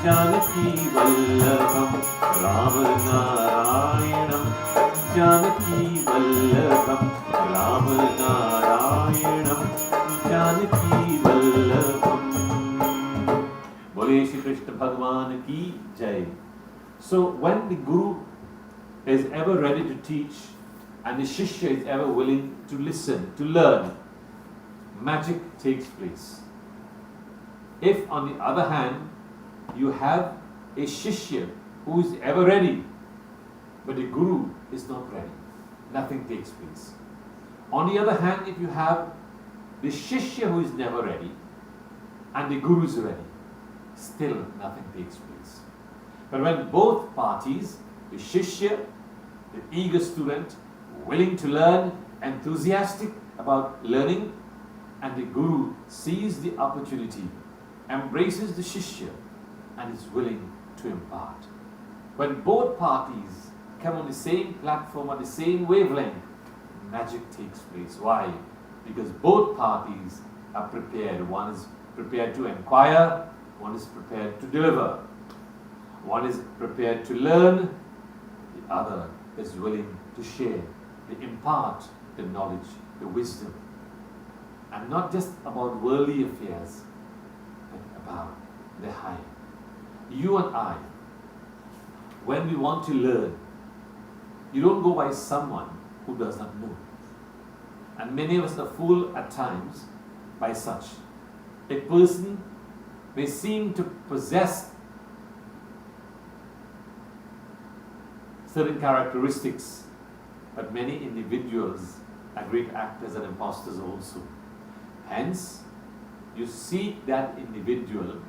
जानकी वल्लभम, राम नारायणम जानकी वल्लभम, राम नारायणम जानकी वल्लभम। बोले श्री कृष्ण भगवान की जय। So when the Guru is ever ready to teach and the Shishya is ever willing to listen, to learn, magic takes place. If on the other hand you have a Shishya who is ever ready, but the Guru is not ready, nothing takes place. On the other hand, if you have the Shishya who is never ready and the Guru is ready, still nothing takes place. But when both parties, the Shishya, the eager student, willing to learn, enthusiastic about learning, and the Guru sees the opportunity, embraces the Shishya, and is willing to impart. When both parties come on the same platform, on the same wavelength, magic takes place. Why? Because both parties are prepared. One is prepared to inquire, one is prepared to deliver. One is prepared to learn, the other is willing to share, to impart the knowledge, the wisdom. And not just about worldly affairs, but about the higher. You and I, when we want to learn, you don't go by someone who does not know. And many of us are fooled at times by such. A person may seem to possess certain characteristics, but many individuals are great actors and impostors also. Hence, you seek that individual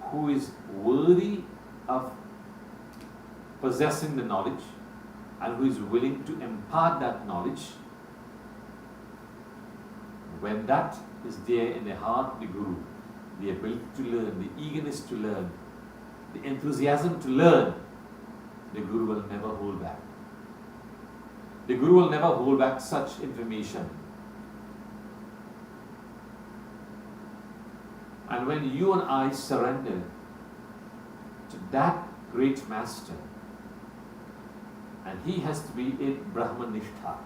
who is worthy of possessing the knowledge and who is willing to impart that knowledge. When that is there in the heart of the Guru, the ability to learn, the eagerness to learn, the enthusiasm to learn, the Guru will never hold back. The Guru will never hold back such information. And when you and I surrender to that great master, and he has to be a Brahmanishtha,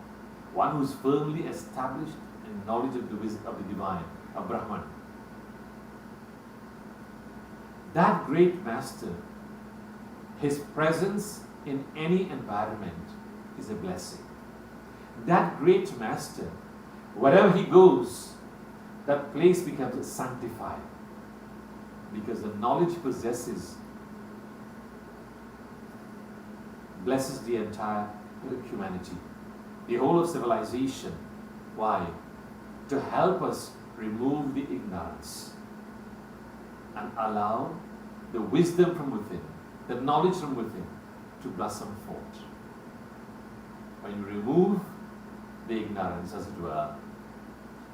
one who is firmly established in knowledge of the divine, a Brahman. That great master, his presence in any environment is a blessing. That great master, wherever he goes, that place becomes sanctified, because the knowledge he possesses blesses the entire humanity, the whole of civilization. Why? To help us remove the ignorance and allow the wisdom from within, the knowledge from within, to blossom forth. When you remove the ignorance, as it were,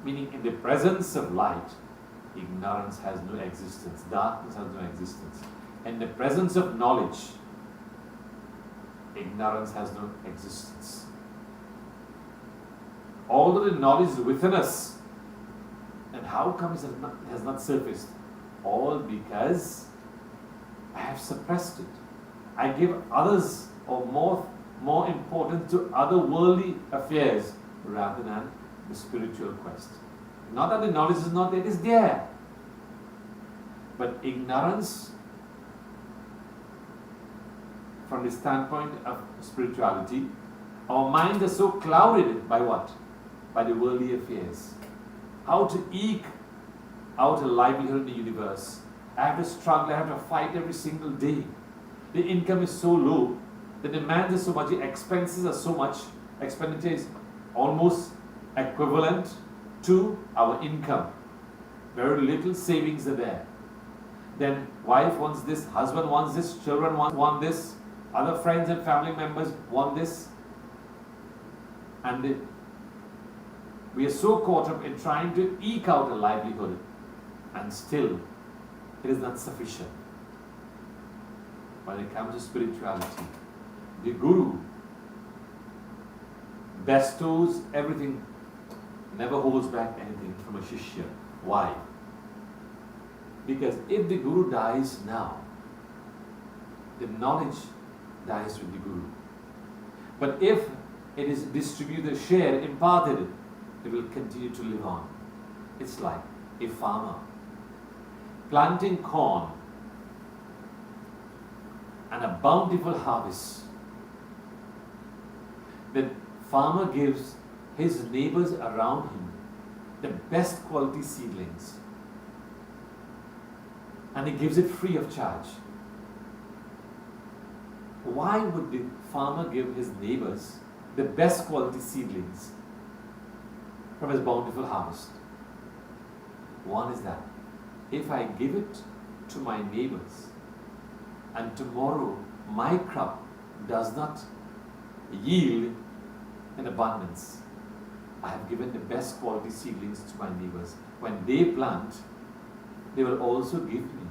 meaning in the presence of light, ignorance has no existence, darkness has no existence. In the presence of knowledge, ignorance has no existence. Although the knowledge is within us, and how come it has not surfaced? All because I have suppressed it. I give others or more importance to other worldly affairs rather than the spiritual quest. Not that the knowledge is not there, it is there. But ignorance from the standpoint of spirituality, our minds are so clouded by what? By the worldly affairs. How to eke out a livelihood in the universe. I have to struggle, I have to fight every single day. The income is so low, the demand is so much, the expenses are so much, expenditure is almost equivalent to our income. Very little savings are there. Then wife wants this, husband wants this, children want this, other friends and family members want this. And we are so caught up in trying to eke out a livelihood, and still it is not sufficient. When it comes to spirituality, the Guru bestows everything, never holds back anything from a Shishya. Why? Because if the Guru dies now, the knowledge dies with the Guru. But if it is distributed, shared, imparted, it will continue to live on. It's like a farmer planting corn and a bountiful harvest. The farmer gives his neighbors around him the best quality seedlings, and he gives it free of charge. Why would the farmer give his neighbors the best quality seedlings from his bountiful harvest? One is that if I give it to my neighbors and tomorrow my crop does not yield in abundance, I have given the best quality seedlings to my neighbors. When they plant, they will also give me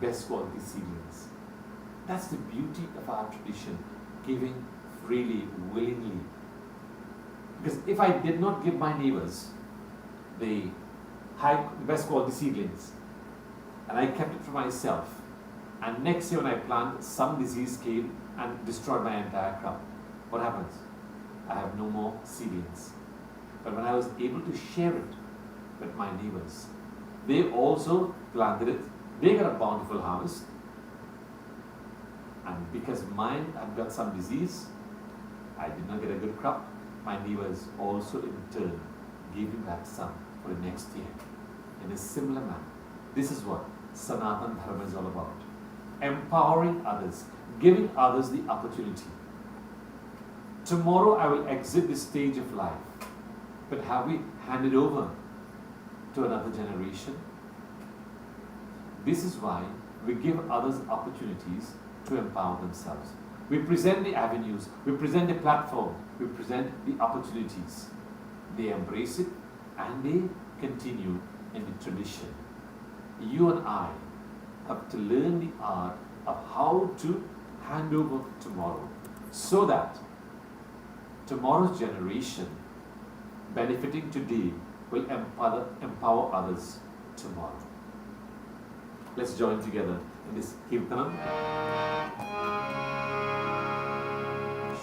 best quality seedlings. That's the beauty of our tradition, giving freely, willingly. Because if I did not give my neighbors the best quality seedlings, and I kept it for myself, and next year when I plant, some disease came and destroyed my entire crop, what happens? I have no more seedlings. But when I was able to share it with my neighbors, they also planted it, they got a bountiful harvest, and because mine had got some disease, I did not get a good crop. My neighbors also in turn gave me back some for the next year. In a similar manner, this is what Sanatana Dharma is all about. Empowering others, giving others the opportunity. Tomorrow I will exit this stage of life, but have we handed over to another generation? This is why we give others opportunities to empower themselves. We present the avenues, we present the platform, we present the opportunities. They embrace it and they continue in the tradition. You and I have to learn the art of how to hand over tomorrow, so that tomorrow's generation, benefiting today, will empower others tomorrow. Let's join together in this Kirtanam.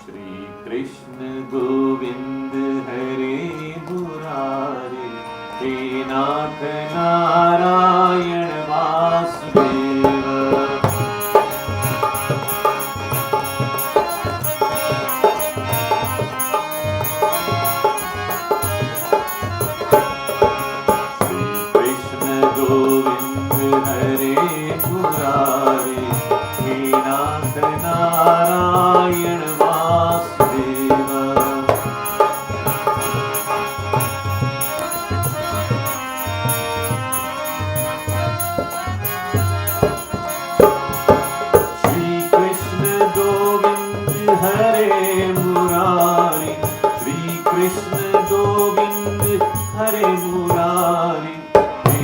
Shri Krishna Govind Hare Murari, He Nath Narayan Vasudeva. Shri Krishna Govind Hare Murari, He Nath Narayan Vasudeva. Shri Krishna Govind Hare Murari, Shri Krishna Govind Hare Murari,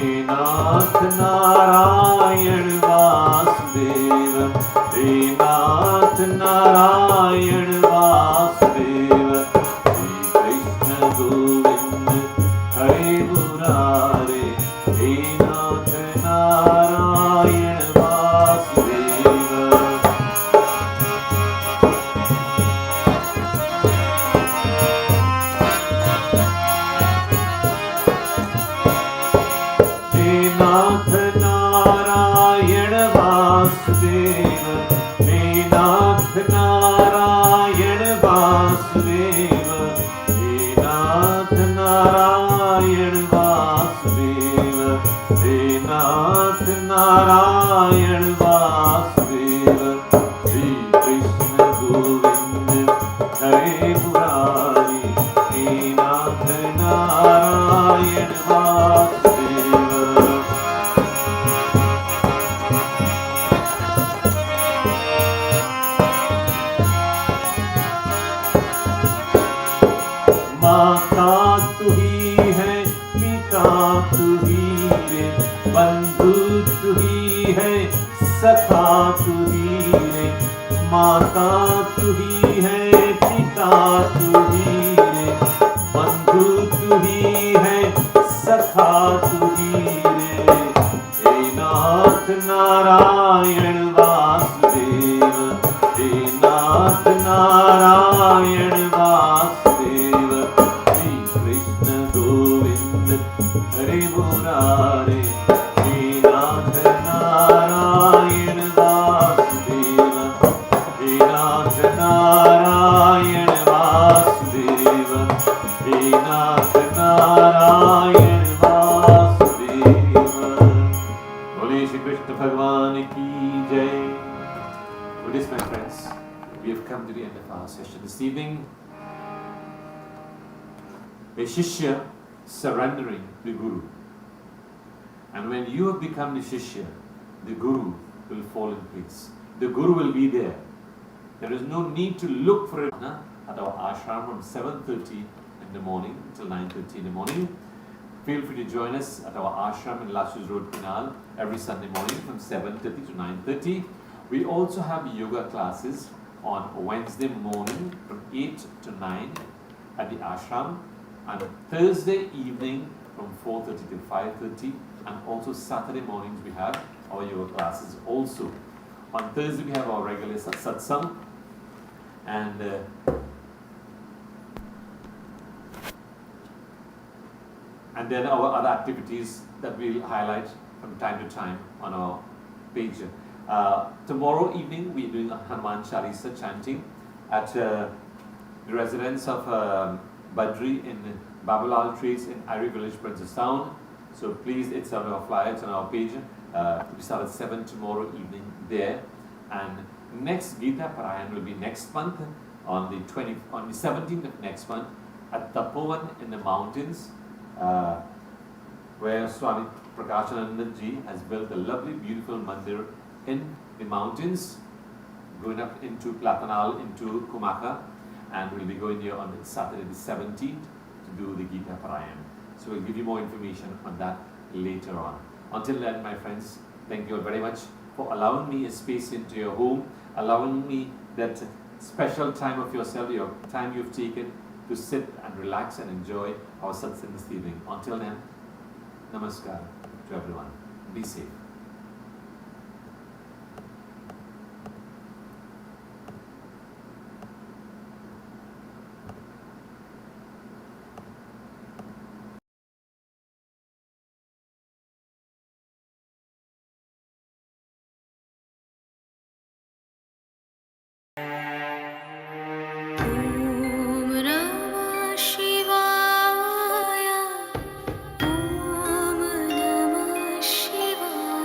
He Nath Narayan Vasudeva, He Nath Narayan Vasudeva, Shri Krishna Govind Narayan Vasudev, हे नाथ नारायण वासुदेव, श्री कृष्ण गोविंद हरे मुरारी, हे नाथ नारायण वासुदेव। माता तू ही है, पिता तू ही रे, बंधु तू ही है, सखा तू ही रे। माता तू ही है, पिता तू ही रे, बंधु तू ही है, सखा तू ही रे। हे नाथ नारायण वासुदेव, हे नाथ नारायण वासुदेव, श्री कृष्ण गोविंद हरे मुरारे, हे नाथ नारायण वासुदेव, हे नाथ नारायण वासुदेव, हे नाथ नारायण वासुदेव। बोले श्री कृष्ण भगवान की जय। With this, my friends, we have come to the end of our session this evening. A Shishya surrendering the Guru. And when you have become the Shishya, the Guru will fall in place. The Guru will be there. There is no need to look for it at our ashram from 7:30 in the morning till 9:30 in the morning. Feel free to join us at our ashram in Lashes Road, Canal every Sunday morning from 7:30 to 9:30. We also have yoga classes on Wednesday morning from 8 to 9 at the ashram, and Thursday evening from 4:30 to 5:30, and also Saturday mornings we have our yoga classes also. On Thursday we have our regular satsang, and then our other activities that we'll highlight from time to time on our page. Tomorrow evening we're doing a Hanuman Chalisa chanting at the residence of Badri in Babalal Trees in Ari Village, Princess Town. So please, it's on our flyer, it's on our page. We start at 7 tomorrow evening there. And next Gita Parayan will be next month on the 17th of next month at Tapovan in the mountains, where Swami Prakashananda Ji has built a lovely, beautiful mandir in the mountains, going up into Platanal, into Kumaka, and we'll be going there on Saturday the 17th to do the Gita Parayan. So we'll give you more information on that later on. Until then, my friends, thank you all very much for allowing me a space into your home, allowing me that special time of yourself, your time you've taken to sit and relax and enjoy our satsang this evening. Until then, Namaskaar to everyone. Be safe. ॐ नमः शिवाय ॐ नमः शिवाय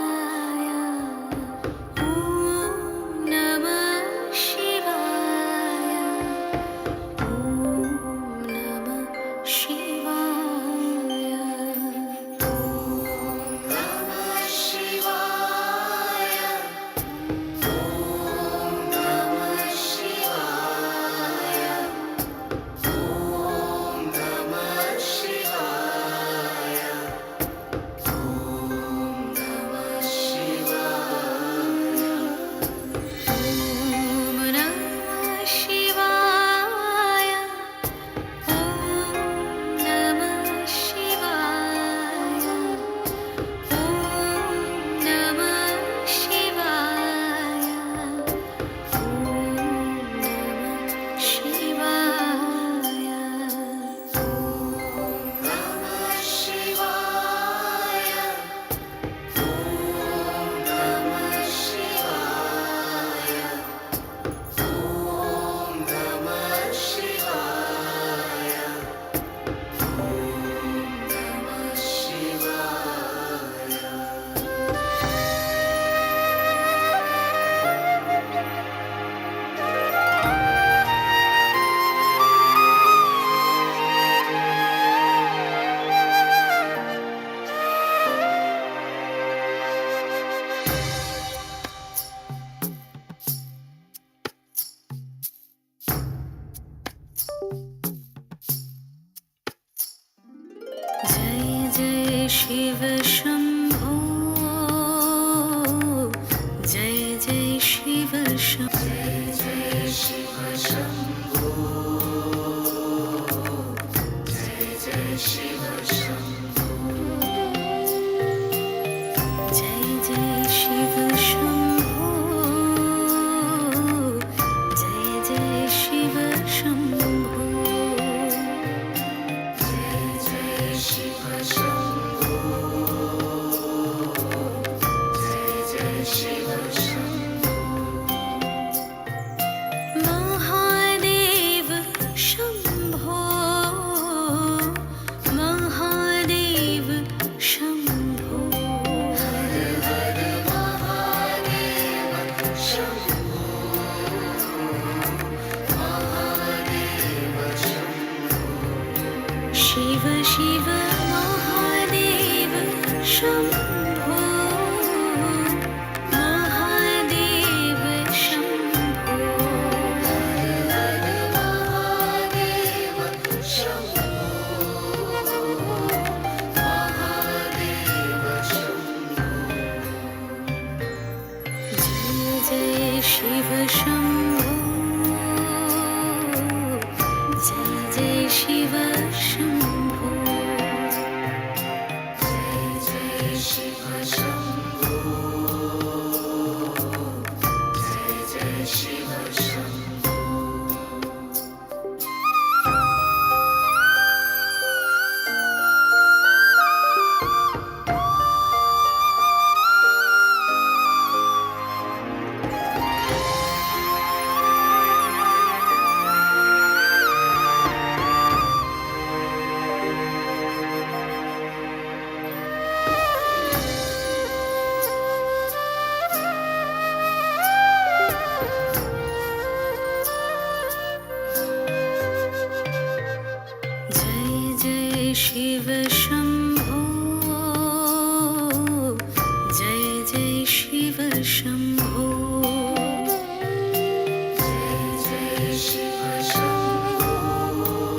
शिव शम्भो जय जय शिव शम्भो जय जय शिव शम्भो जय जय शिव शम्भो जय जय शिव शम्भो जय जय शिव शम्भो जय जय शिव शम्भो जय जय शिव शम्भो महादेव शम्भो महादेव शम्भो हर हर महादेव शम्भो महादेव शम्भो शिव शिव महादेव शम्भो महादेव शम्भो हर हर महादेव शम्भो महादेव शम्भो जय जय शिव शम्भो जय जय शिव शम्भो जय जय शिव शम्भो जय जय शिव शम्भो जय जय शिव शम्भो